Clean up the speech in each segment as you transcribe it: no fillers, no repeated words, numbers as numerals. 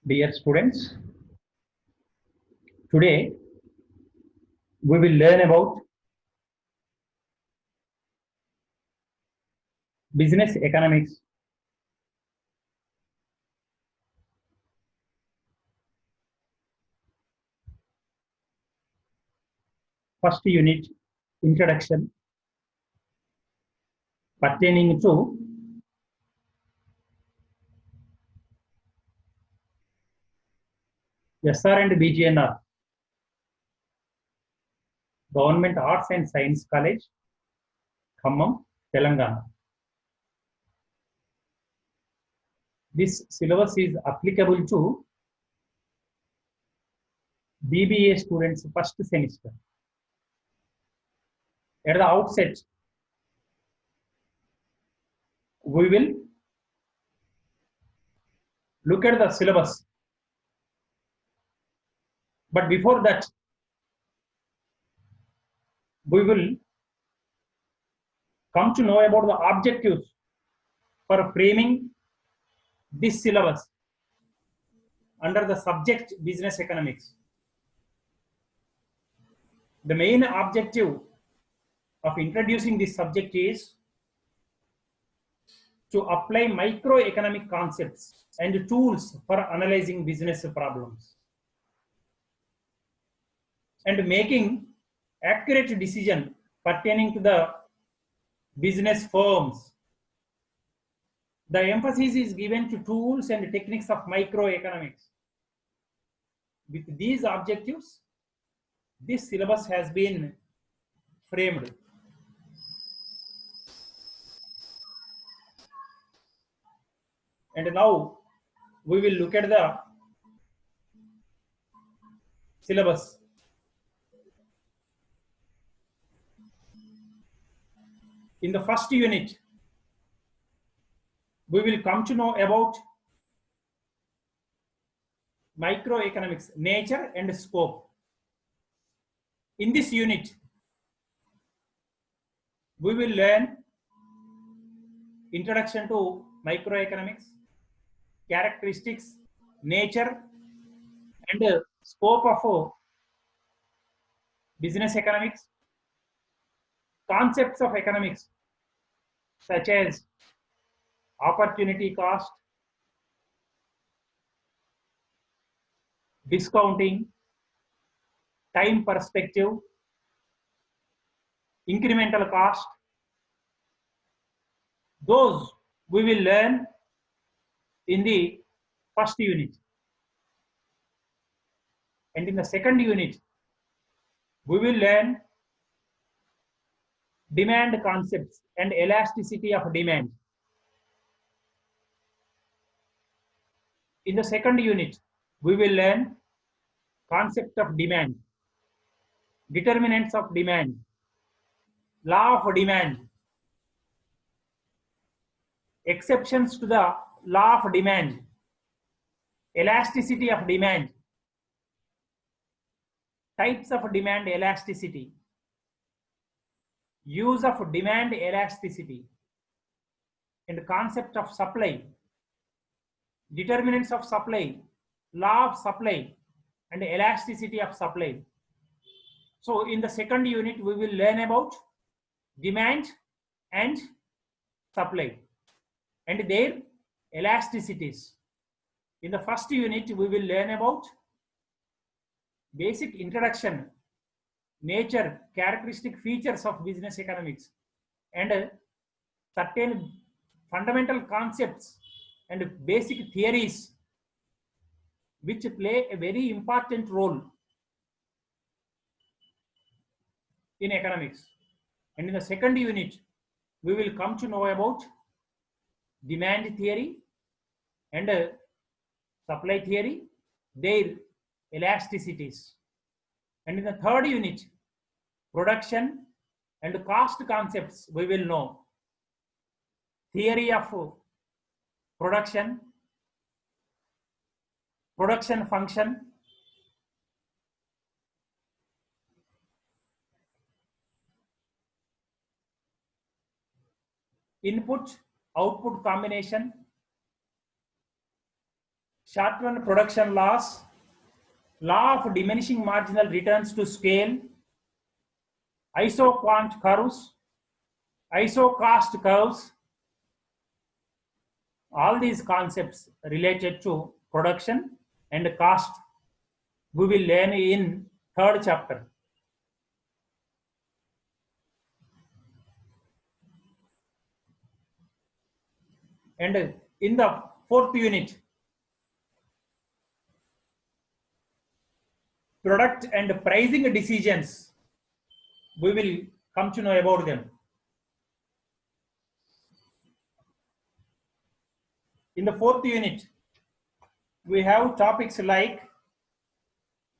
Dear students, today we will learn about business economics. First unit, introduction, pertaining to SR and BGNR, Government Arts and Science College, Khammam, Telangana. This syllabus is applicable to BBA students first semester. At the outset, we will look at the syllabus. But before that, we will come to know about the objectives for framing this syllabus under the subject business economics. The main objective of introducing this subject is to apply microeconomic concepts and tools for analyzing business problems and making accurate decision pertaining to the business firms. The emphasis is given to tools and techniques of microeconomics. With these objectives, this syllabus has been framed. And now we will look at the syllabus. In the first unit, we will come to know about microeconomics, nature and scope. In this unit, we will learn introduction to microeconomics, characteristics, nature and scope of business economics, concepts of economics such as opportunity cost, discounting, time perspective, incremental cost. Those we will learn in the first unit. And in the second unit, we will learn demand concepts and elasticity of demand. In the second unit, we will learn concept of demand, determinants of demand, law of demand, exceptions to the law of demand, elasticity of demand, types of demand elasticity, use of demand elasticity, and concept of supply, determinants of supply, law of supply, and elasticity of supply. So in the second unit, we will learn about demand and supply and their elasticities. In the first unit, we will learn about basic introduction, nature, characteristic features of business economics, and certain fundamental concepts and basic theories which play a very important role in economics. And in the second unit, we will come to know about demand theory and supply theory, their elasticities. And in the third unit, production and cost concepts we will know. Theory of production, production function, input output combination, short-run production loss, law of diminishing marginal returns to scale, iso-quant curves, iso-cost curves, all these concepts related to production and cost we will learn in third chapter. And in the fourth unit, product and pricing decisions, we will come to know about them. In the fourth unit, we have topics like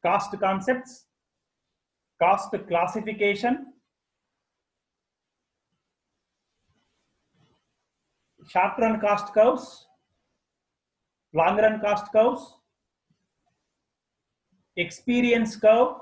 cost concepts, cost classification, short-run cost curves, long-run cost curves, experience curve,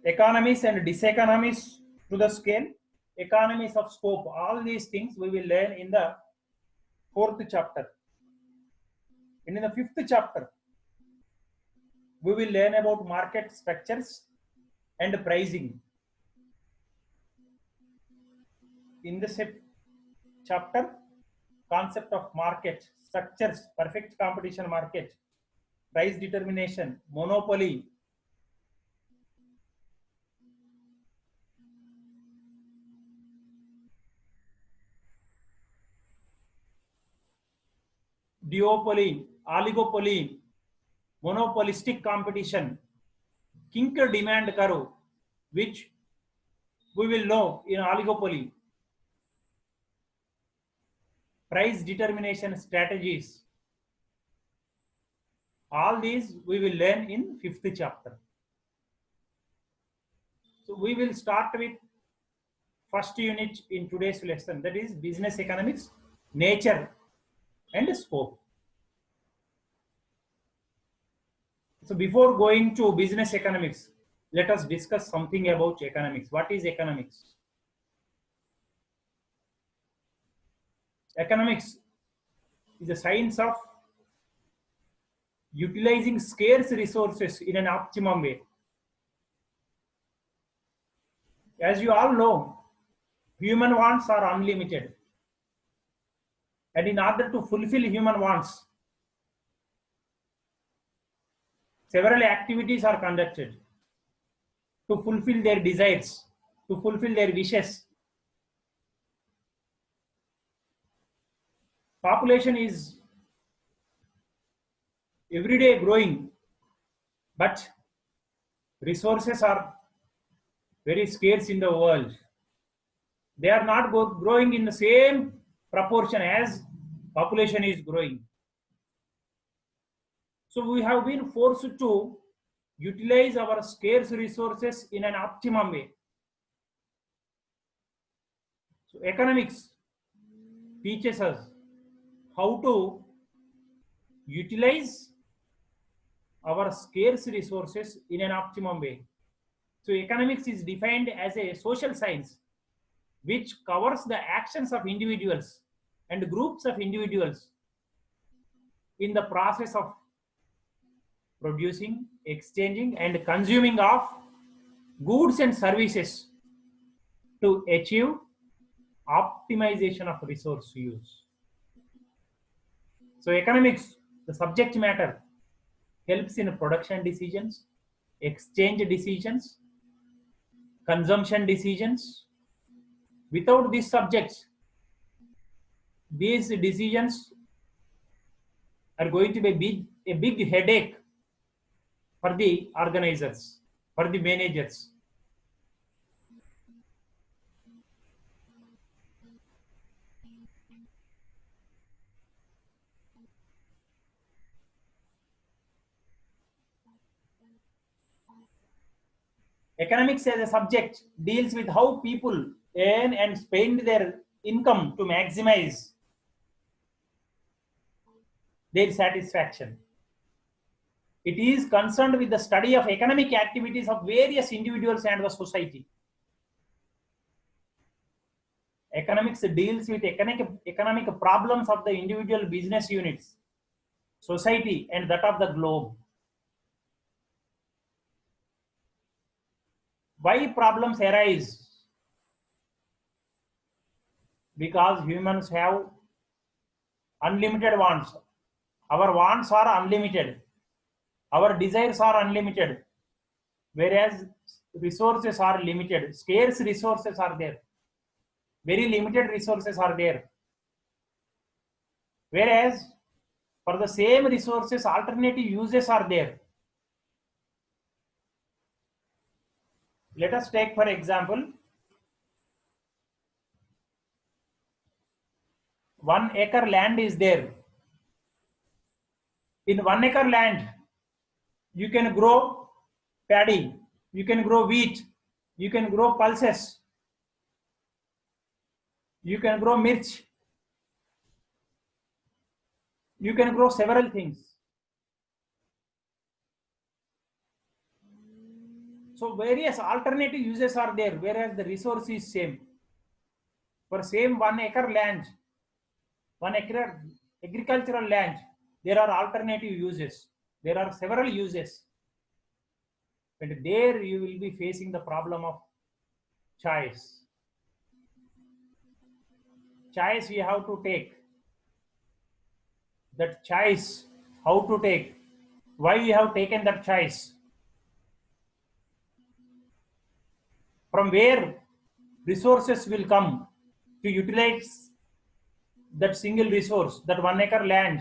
economies and diseconomies to the scale, economies of scope. All these things we will learn in the fourth chapter. And in the fifth chapter, we will learn about market structures and pricing. In this chapter, concept of market structures, perfect competition market, price determination, monopoly, duopoly, oligopoly, monopolistic competition, Kinker demand curve, which we will know in oligopoly, price determination strategies. All these we will learn in fifth chapter. So we will start with first unit in today's lesson, that is business economics, nature and scope. So before going to business economics, let us discuss something about economics. What is economics? Economics is the science of utilizing scarce resources in an optimum way. As you all know, human wants are unlimited. And in order to fulfill human wants, several activities are conducted to fulfill their desires, to fulfill their wishes. Population is every day growing, but resources are very scarce in the world. They are not growing in the same proportion as population is growing. So we have been forced to utilize our scarce resources in an optimum way. So economics teaches us how to utilize our scarce resources in an optimum way. So economics is defined as a social science which covers the actions of individuals and groups of individuals in the process of producing, exchanging and consuming of goods and services to achieve optimization of resource use. So economics, the subject matter, helps in production decisions, exchange decisions, consumption decisions. Without these subjects, these decisions are going to be a big headache for the organizers, for the managers. Economics as a subject deals with how people earn and spend their income to maximize their satisfaction. It is concerned with the study of economic activities of various individuals and the society. Economics deals with economic problems of the individual business units, society, and that of the globe. Why problems arise? Because humans have unlimited wants. Our wants are unlimited. Our desires are unlimited. Whereas resources are limited. Scarce resources are there. Very limited resources are there. Whereas for the same resources, alternative uses are there. Let us take, for example, 1 acre land is there. In 1 acre land, you can grow paddy, you can grow wheat, you can grow pulses, you can grow mirch, you can grow several things. So various alternative uses are there, whereas the resource is same. For same 1 acre land, 1 acre agricultural land, there are alternative uses. There are several uses. But there you will be facing the problem of choice. Choice we have to take. That choice, how to take, why we have taken that choice, from where resources will come to utilize that single resource, that 1 acre land.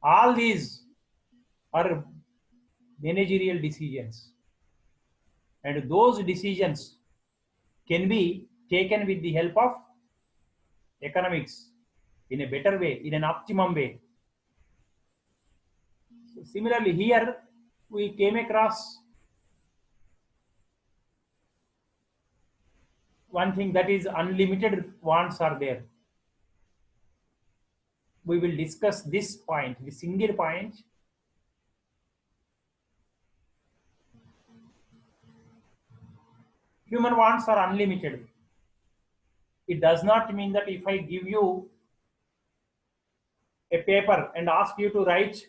All these are managerial decisions, and those decisions can be taken with the help of economics in a better way, in an optimum way. So similarly, here we came across one thing, that is unlimited wants are there. We will discuss this point, the single point. Human wants are unlimited. It does not mean that if I give you a paper and ask you to write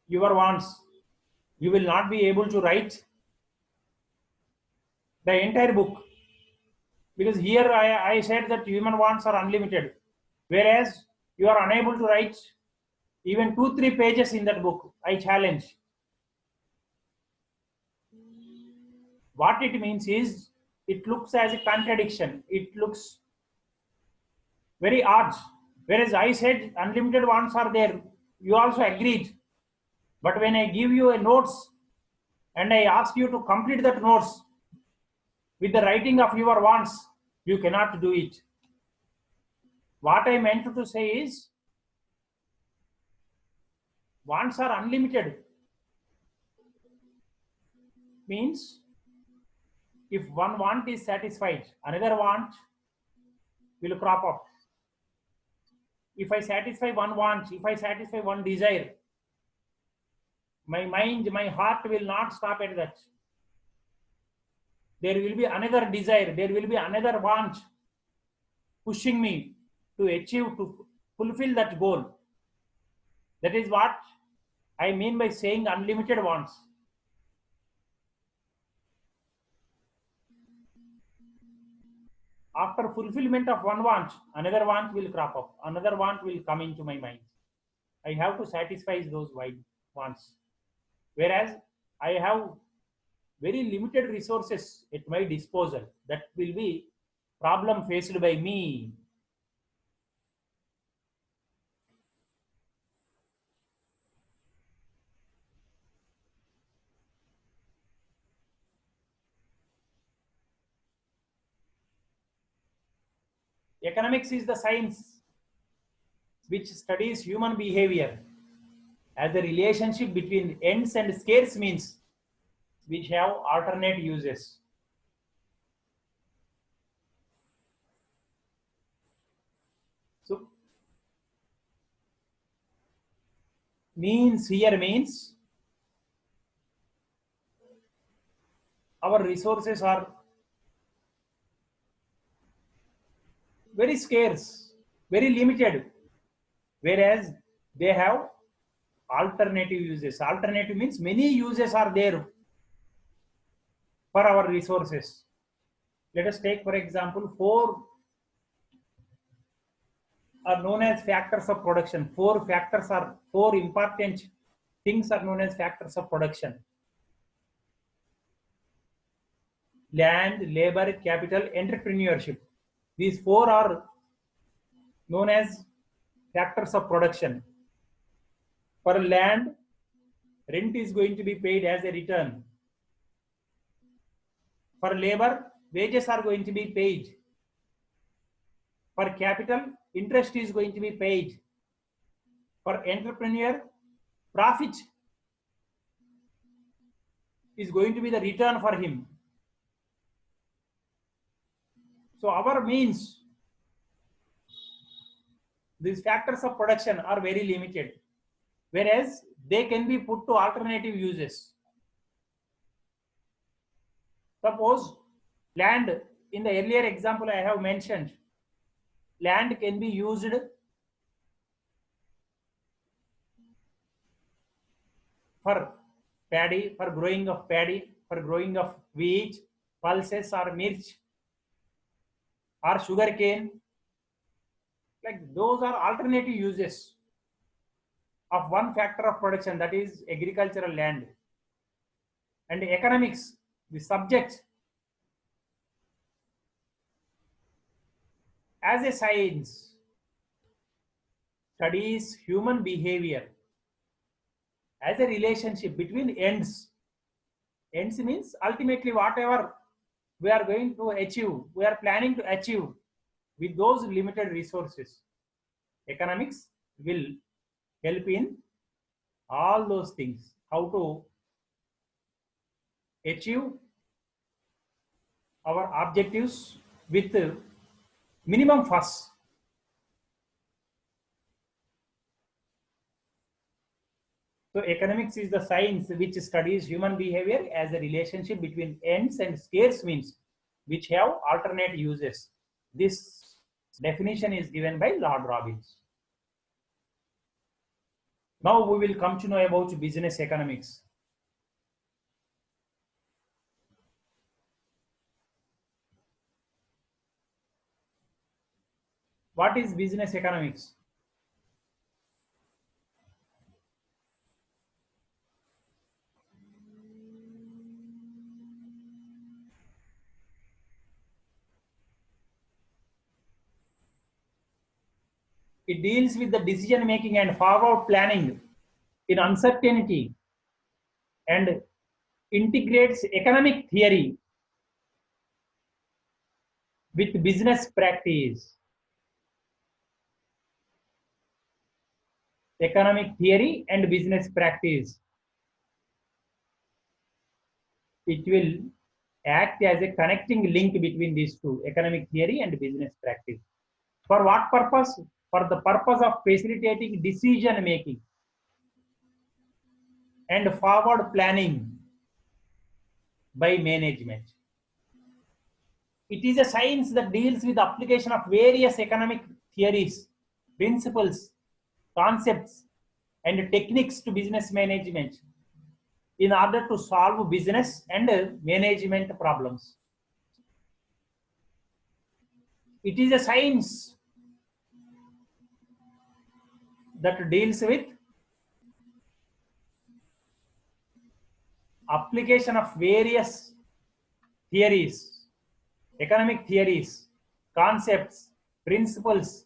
your wants, you will not be able to write the entire book. Because here I said that human wants are unlimited, whereas you are unable to write even 2-3 pages in that book. I challenge. What it means is, it looks as a contradiction. It looks very odd. Whereas I said unlimited wants are there, you also agreed. But when I give you a notes and I ask you to complete that notes with the writing of your wants, you cannot do it. What I meant to say is, wants are unlimited. Means if one want is satisfied, another want will crop up. If I satisfy one want, if I satisfy one desire, my mind, my heart will not stop at that. There will be another desire, there will be another want pushing me to achieve, to fulfill that goal. That is what I mean by saying unlimited wants. After fulfillment of one want, another want will crop up, another want will come into my mind. I have to satisfy those wants. Whereas I have very limited resources at my disposal. That will be problem faced by me. Economics is the science which studies human behavior as the relationship between ends and scarce means. which have alternate uses. So means here means our resources are very scarce, very limited, whereas they have alternative uses. Alternative means many uses are there for our resources. Let us take, for example, four are known as factors of production. Four important things are known as factors of production: land, labor, capital, entrepreneurship. These four are known as factors of production. For land, rent is going to be paid as a return. For labor, wages are going to be paid. For capital, interest is going to be paid. For entrepreneur, profit is going to be the return for him. So our means, these factors of production are very limited, whereas they can be put to alternative uses. Suppose land, in the earlier example I have mentioned, land can be used for paddy, for growing of paddy, for growing of wheat, pulses or mirch or sugar cane. Like those are alternative uses of one factor of production, that is agricultural land. And economics, the subject, as a science, studies human behavior as a relationship between ends. Ends means ultimately whatever we are going to achieve, we are planning to achieve with those limited resources. Economics will help in all those things, how to achieve our objectives with minimum fuss. So economics is the science which studies human behavior as a relationship between ends and scarce means which have alternate uses. This definition is given by Lord Robbins. Now we will come to know about business economics. What is business economics? It deals with the decision making and forward planning in uncertainty and integrates economic theory with business practice. Economic theory and business practice. It will act as a connecting link between these two, economic theory and business practice. For what purpose? For the purpose of facilitating decision making and forward planning by management. It is a science that deals with the application of various economic theories, principles, concepts, and techniques to business management in order to solve business and management problems. It is a science that deals with application of various theories, economic theories, concepts, principles,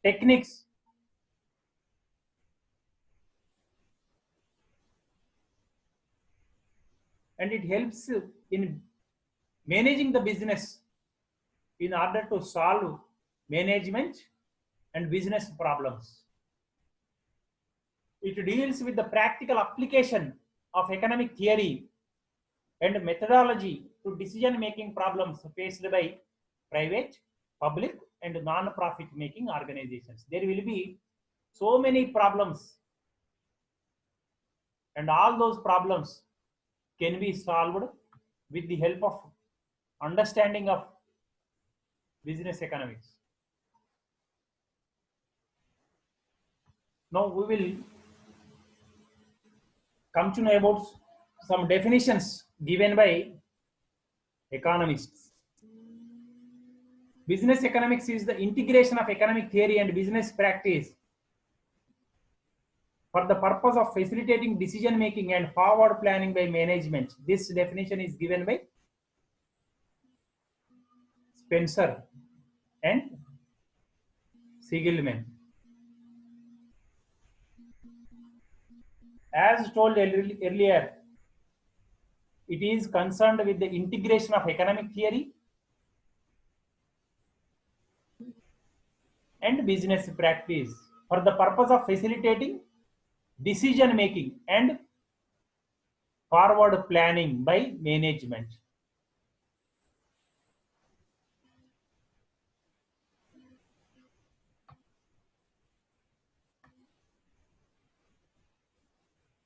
techniques, and it helps in managing the business in order to solve management and business problems. It deals with the practical application of economic theory and methodology to decision making problems faced by private, public, and non-profit making organizations. There will be so many problems, and all those problems can be solved with the help of understanding of business economics. Now we will come to know about some definitions given by economists. Business economics is the integration of economic theory and business practice for the purpose of facilitating decision making and forward planning by management. This definition is given by Spencer and Siegelman. As told earlier, it is concerned with the integration of economic theory and business practice for the purpose of facilitating decision making and forward planning by management.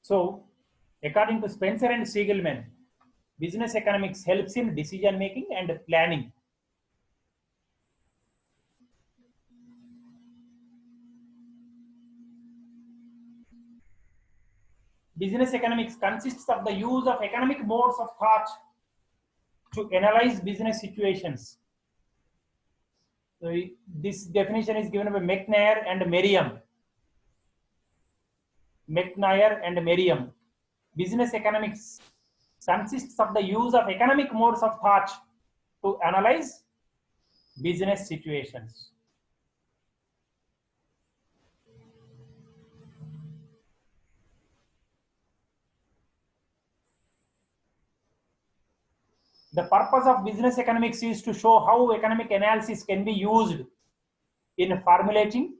So, according to Spencer and Siegelman, business economics helps in decision making and planning. Business economics consists of the use of economic modes of thought to analyze business situations. So this definition is given by McNair and Merriam. McNair and Merriam. Business economics consists of the use of economic modes of thought to analyze business situations. The purpose of business economics is to show how economic analysis can be used in formulating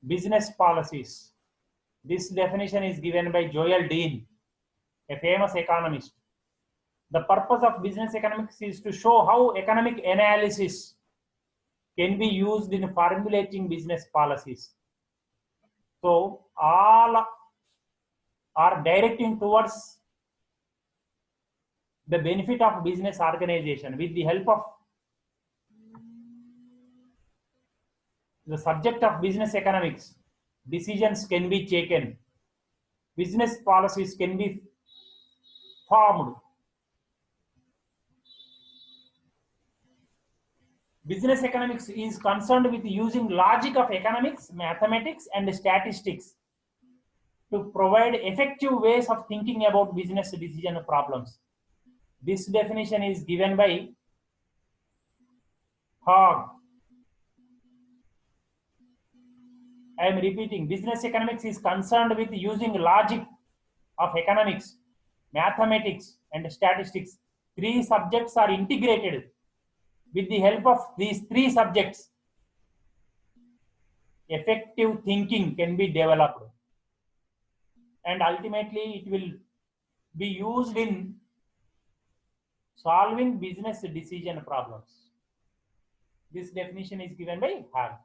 business policies. This definition is given by Joel Dean, a famous economist. The purpose of business economics is to show how economic analysis can be used in formulating business policies. So all are directing towards the benefit of business organization. With the help of the subject of business economics, decisions can be taken, business policies can be formed. Business economics is concerned with using logic of economics, mathematics, and statistics to provide effective ways of thinking about business decision problems. This definition is given by Hogg. I am repeating, business economics is concerned with using logic of economics, mathematics, and statistics. Three subjects are integrated. With the help of these three subjects, effective thinking can be developed. And ultimately, it will be used in solving business decision problems. This definition is given by Hogg.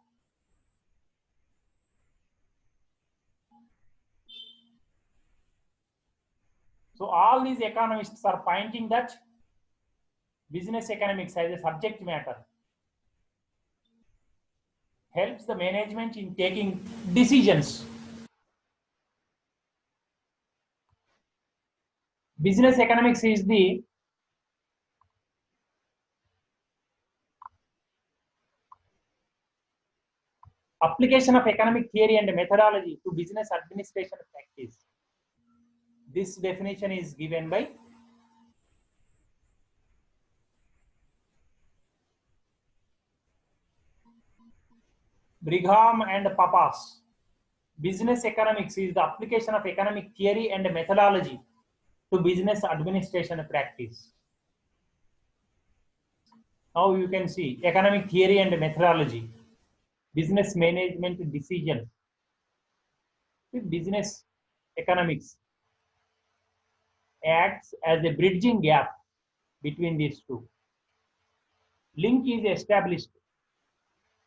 So all these economists are pointing that business economics as a subject matter helps the management in taking decisions. Business economics is the application of economic theory and methodology to business administration practice. This definition is given by Brigham and Pappas. Business economics is the application of economic theory and methodology to business administration practice. Now you can see economic theory and methodology, business management decision with business economics acts as a bridging gap between these two. Link is established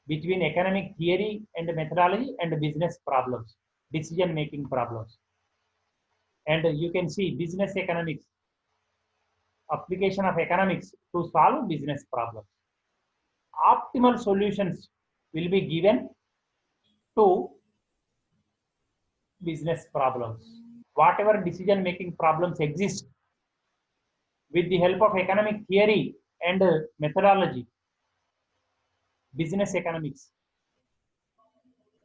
between economic theory and methodology and business problems, decision making problems. And you can see business economics, application of economics to solve business problems. Optimal solutions will be given to business problems. Whatever decision making problems exist, with the help of economic theory and methodology, business economics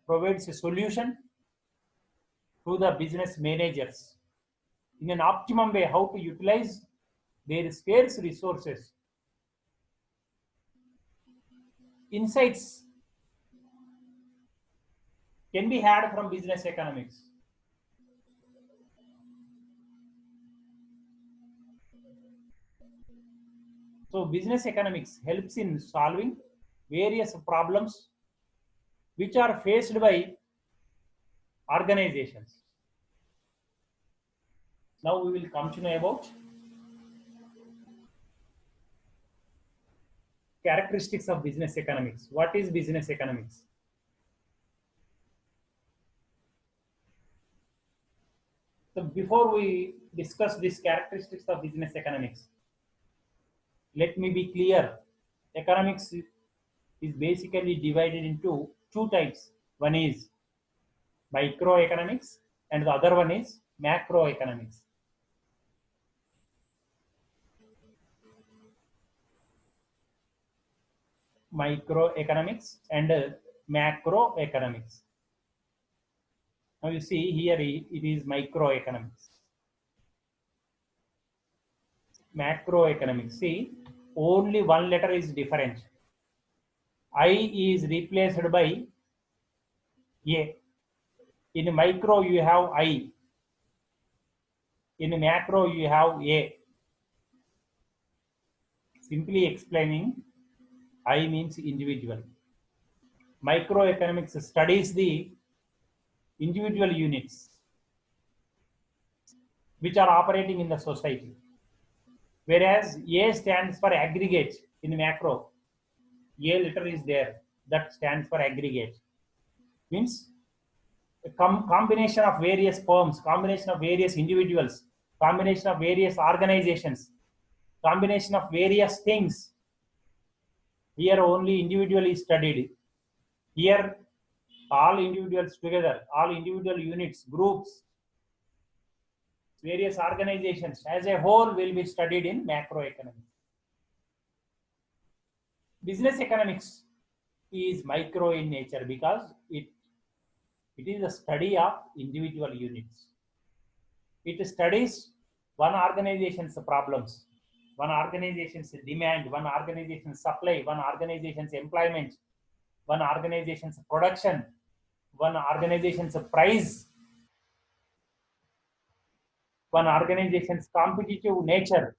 provides a solution to the business managers in an optimum way how to utilize their scarce resources. Insights can be had from business economics. So business economics helps in solving various problems which are faced by organizations. Now we will come to know about characteristics of business economics. What is business economics? So before we discuss these characteristics of business economics, let me be clear. Economics is basically divided into two types. One is microeconomics and the other one is macroeconomics. Microeconomics and macroeconomics. Now you see here it is microeconomics. Macroeconomics. See, only one letter is different. I is replaced by A. In micro you have I. In macro you have A. Simply explaining, I means individual. Microeconomics studies the individual units which are operating in the society. Whereas A stands for aggregate in macro. A letter is there, that stands for aggregate. Means a combination of various firms, combination of various individuals, combination of various organizations, combination of various things. Here only individual is studied. Here all individuals together, all individual units, groups, various organizations as a whole will be studied in macroeconomics. Business economics is micro in nature because it is a study of individual units. It studies one organization's problems, one organization's demand, one organization's supply, one organization's employment, one organization's production, one organization's price, one organization's competitive nature,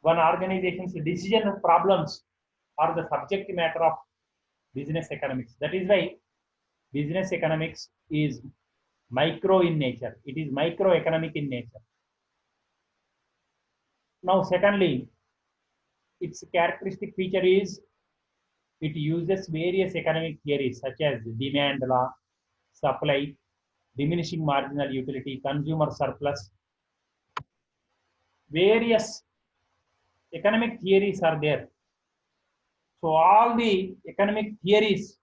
one organization's decision problems are the subject matter of business economics. That is why business economics is micro in nature. It is microeconomic in nature. Now, secondly, its characteristic feature is it uses various economic theories such as demand law, supply, diminishing marginal utility, consumer surplus. Various economic theories are there. So all the economic theories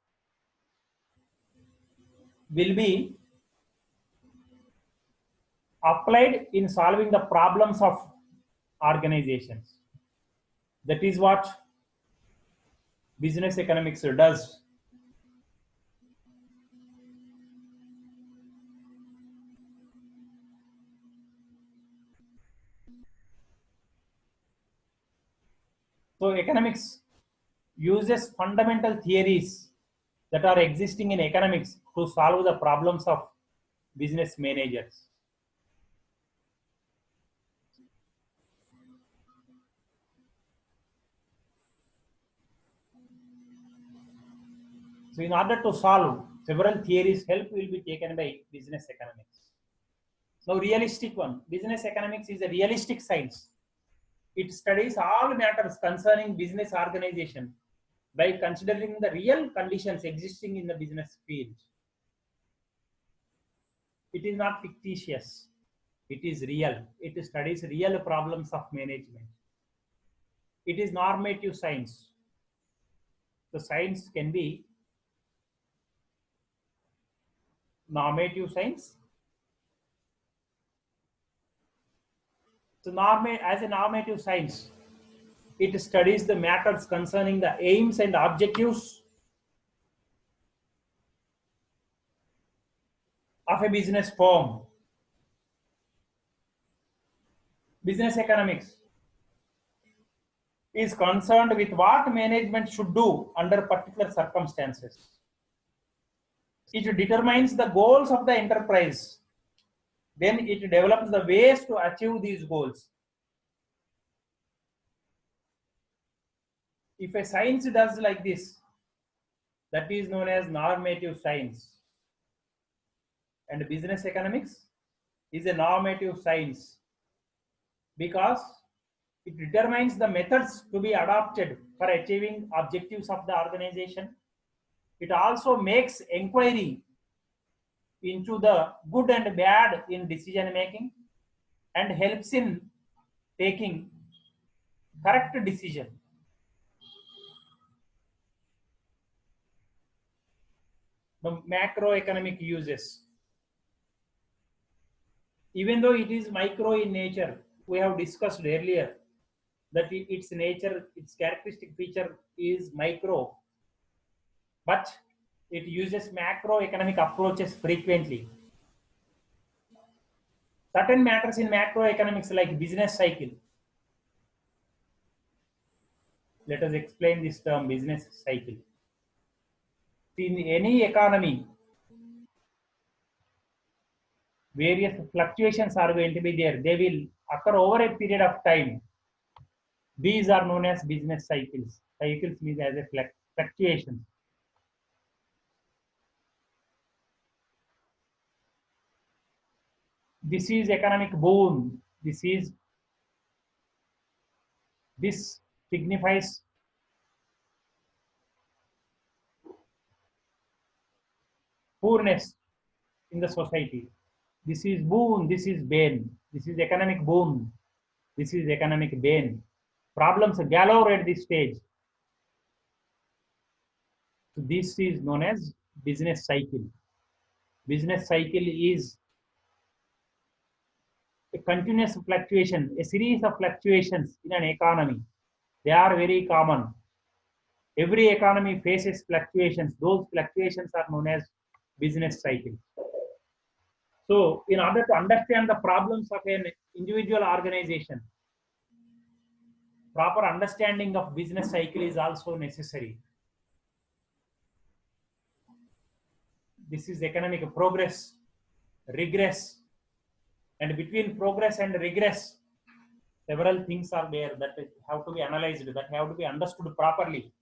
will be applied in solving the problems of organizations. That is what business economics does. So economics uses fundamental theories that are existing in economics to solve the problems of business managers. So in order to solve, several theories help will be taken by business economics. Now, realistic one. Business economics is a realistic science. It studies all matters concerning business organization by considering the real conditions existing in the business field. It is not fictitious. It is real. It studies real problems of management. It is normative science. The science can be normative science. So, as a normative science, it studies the matters concerning the aims and objectives of a business firm. Business economics is concerned with what management should do under particular circumstances. It determines the goals of the enterprise. Then it develops the ways to achieve these goals. If a science does like this, that is known as normative science. And business economics is a normative science because it determines the methods to be adopted for achieving objectives of the organization. It also makes inquiry into the good and bad in decision making and helps in taking correct decision. The macroeconomic uses. Even though it is micro in nature, we have discussed earlier that its nature, its characteristic feature is micro, but it uses macroeconomic approaches frequently. Certain matters in macroeconomics like business cycle. Let us explain this term business cycle. In any economy, various fluctuations are going to be there. They will occur over a period of time. These are known as business cycles. Cycles means as a fluctuations. This is economic boom. This signifies poorness in the society. This is boon, this is bane. This is economic boom. This is economic bane. Problems galore at this stage. So this is known as business cycle. Business cycle is a continuous fluctuation, a series of fluctuations in an economy. They are very common. Every economy faces fluctuations. Those fluctuations are known as business cycle. So, in order to understand the problems of an individual organization, proper understanding of business cycle is also necessary. This is economic progress, regress, and between progress and regress, several things are there that have to be analyzed, that have to be understood properly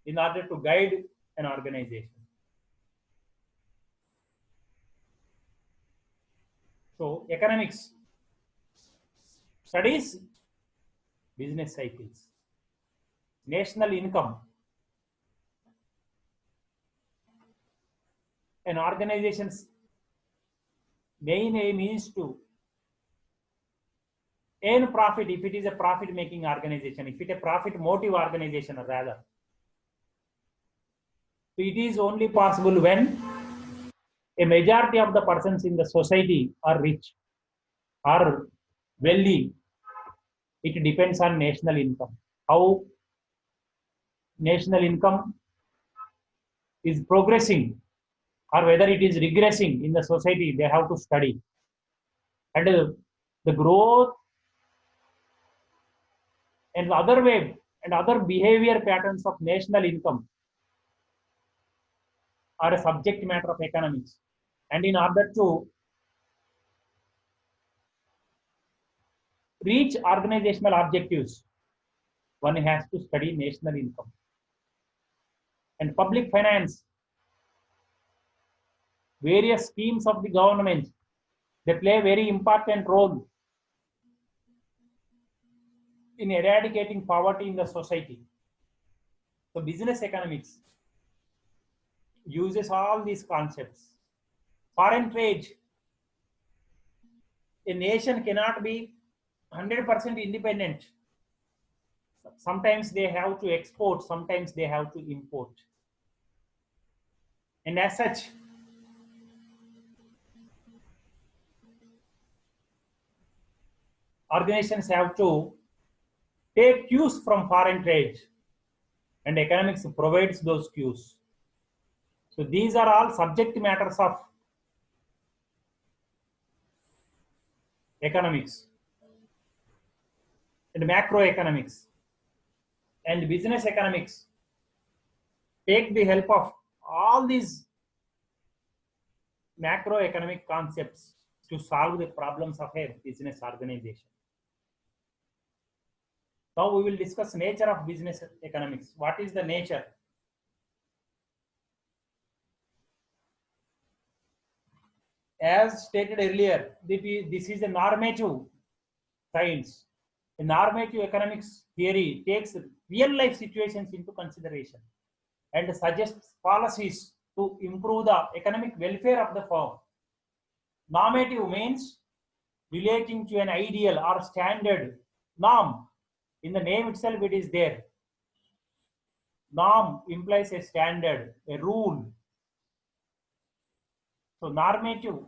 in order to guide an organization. So, economics studies business cycles. National income. An organization's main aim is to earn profit if it is a profit making organization, if it is a profit motive organization rather. So it is only possible when a majority of the persons in the society are rich, are wealthy. It depends on national income. How national income is progressing or whether it is regressing in the society, they have to study. And the growth and the other way and other behavior patterns of national income are a subject matter of economics. And in order to reach organizational objectives, one has to study national income. And public finance, various schemes of the government They play a very important role in eradicating poverty in the society. So business economics uses all these concepts. Foreign trade, a nation cannot be 100% independent. Sometimes they have to export, sometimes they have to import. And as such, organizations have to take cues from foreign trade, and economics provides those cues. So these are all subject matters of economics and macroeconomics. And business economics take the help of all these macroeconomic concepts to solve the problems of a business organization. Now we will discuss nature of business economics. What is the nature? As stated earlier, this is a normative science. A normative economics theory takes real life situations into consideration and suggests policies to improve the economic welfare of the firm. Normative means relating to an ideal or standard norm. In the name itself, it is there. Norm implies a standard, a rule. So normative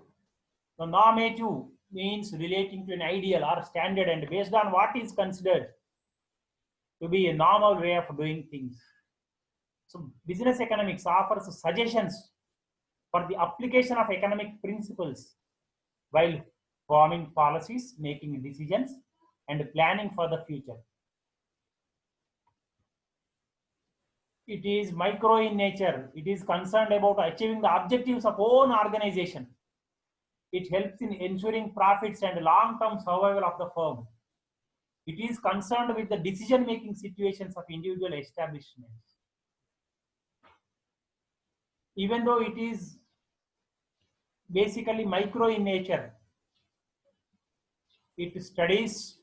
means relating to an ideal or standard and based on what is considered to be a normal way of doing things. So business economics offers suggestions for the application of economic principles while forming policies, making decisions, and planning for the future. It is micro in nature. It is concerned about achieving the objectives of own organization. It helps in ensuring profits and long-term survival of the firm. It is concerned with the decision-making situations of individual establishments. Even though it is basically micro in nature, it studies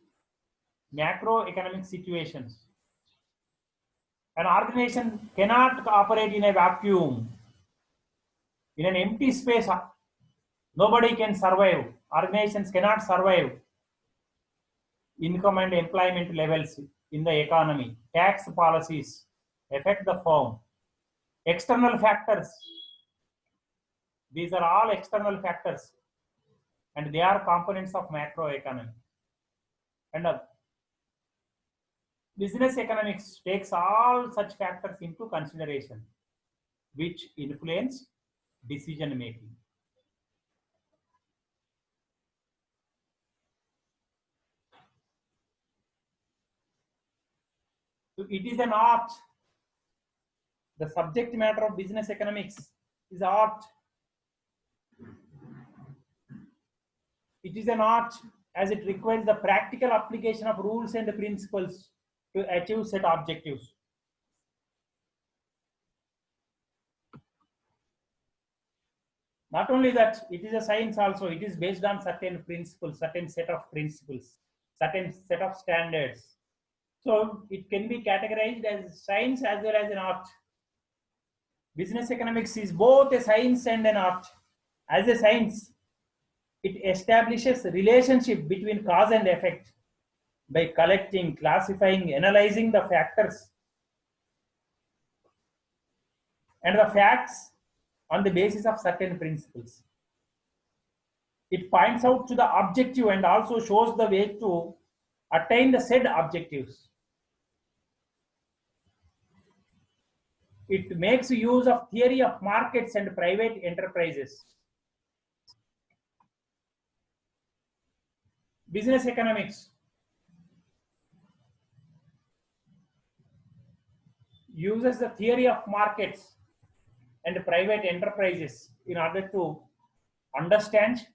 macroeconomic situations. An organization cannot operate in a vacuum. In an empty space, nobody can survive. Organizations cannot survive. Income and employment levels in the economy, tax policies affect the firm. External factors, these are all external factors and they are components of macroeconomy. And business economics takes all such factors into consideration, which influence decision making. So it is an art. The subject matter of business economics is art. It is an art as it requires the practical application of rules and principles to achieve set objectives. Not only that, it is a science also. It is based on certain principles, certain set of principles, certain set of standards. So it can be categorized as science as well as an art. Business economics is both a science and an art. As a science, it establishes a relationship between cause and effect by collecting, classifying, analyzing the factors and the facts on the basis of certain principles. It points out to the objective and also shows the way to attain the said objectives. It makes use of theory of markets and private enterprises. Business economics uses the theory of markets and private enterprises in order to understand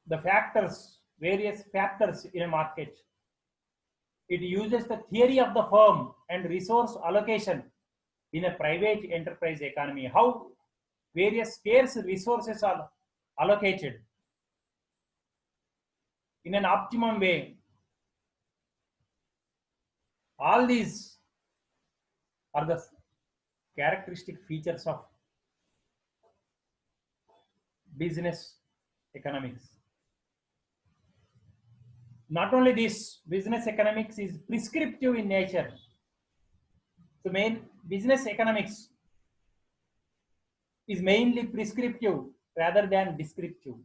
the factors, various factors in a market. It uses the theory of the firm and resource allocation in a private enterprise economy. How various scarce resources are allocated in an optimum way. All these are the characteristic features of business economics. Not only this, business economics is prescriptive in nature. The main business economics is mainly prescriptive rather than descriptive.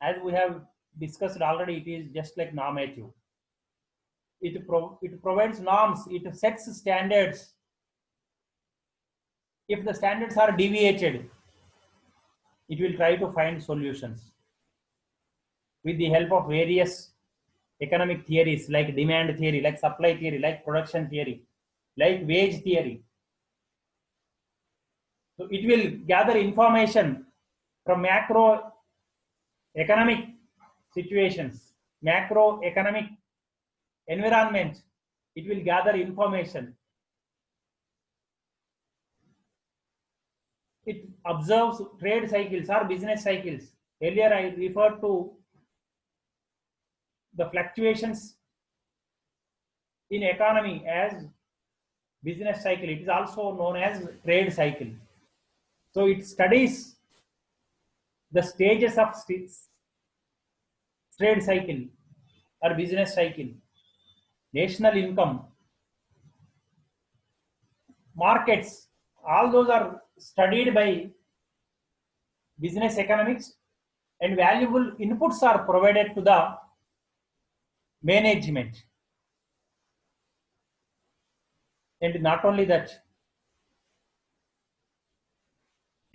As we have discussed already, it is just like normative. It provides norms, it sets standards. If the standards are deviated, it will try to find solutions with the help of various economic theories like demand theory, like supply theory, like production theory, like wage theory. So it will gather information from macro economic situations, macroeconomic environment. It will gather information. It observes trade cycles or business cycles. Earlier I referred to the fluctuations in economy as business cycle. It is also known as trade cycle. So it studies the stages of trade cycle or business cycle, national income, markets, all those are studied by business economics, and valuable inputs are provided to the management. And not only that,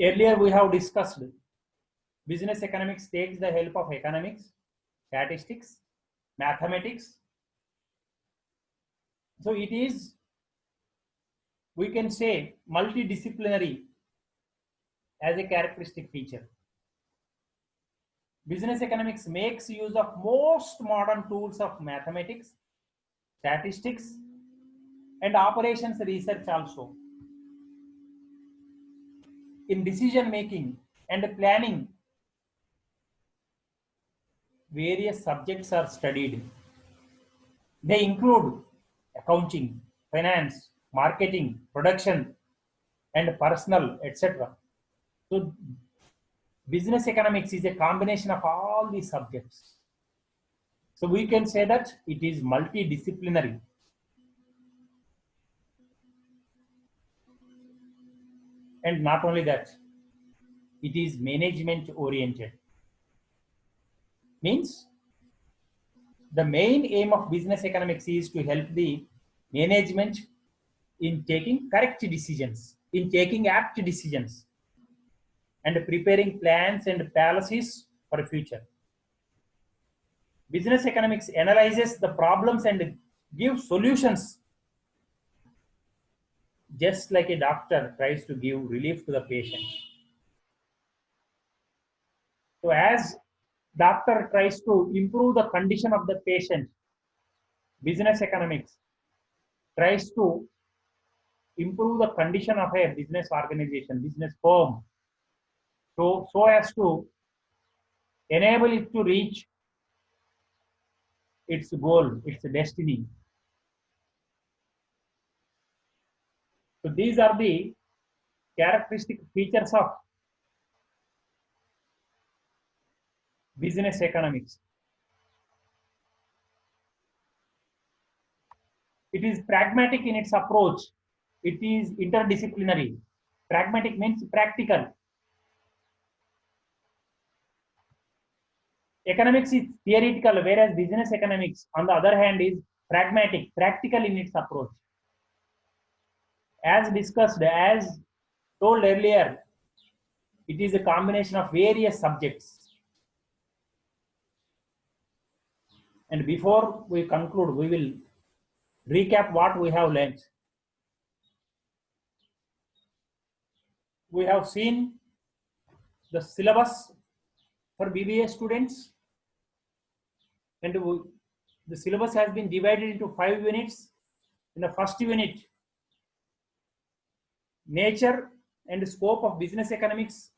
earlier we have discussed business economics takes the help of economics, statistics, mathematics. So it is, we can say, multidisciplinary as a characteristic feature. Business economics makes use of most modern tools of mathematics, statistics, and operations research also. In decision making and planning, various subjects are studied. They include accounting, finance, marketing, production, and personal, etc. So business economics is a combination of all these subjects. So we can say that it is multidisciplinary. And not only that, it is management oriented. Means the main aim of business economics is to help the management in taking correct decisions, in taking apt decisions, and preparing plans and policies for the future. Business economics analyzes the problems and gives solutions, just like a doctor tries to give relief to the patient. So as doctor tries to improve the condition of the patient, business economics tries to improve the condition of a business organization, business firm, so as to enable it to reach its goal, its destiny. So these are the characteristic features of business economics. It is pragmatic in its approach. It is interdisciplinary. Pragmatic means practical. Economics is theoretical, whereas business economics, on the other hand, is pragmatic, practical in its approach. As discussed, as told earlier, it is a combination of various subjects. And before we conclude, we will recap what we have learned. We have seen the syllabus for BBA students, and the syllabus has been divided into 5 units. In the first unit, nature and scope of business economics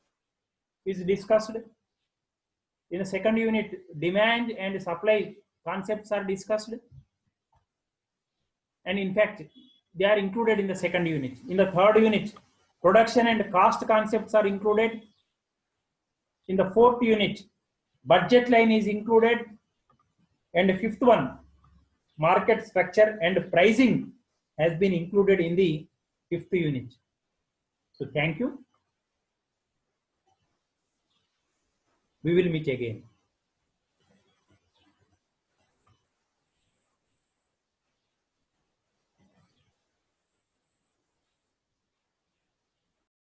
is discussed. In the second unit, demand and supply concepts are discussed. And in fact, they are included in the second unit. In the third unit, production and cost concepts are included. In the fourth unit, budget line is included. And the fifth one, market structure and pricing has been included in the fifth unit. So thank you. We will meet again.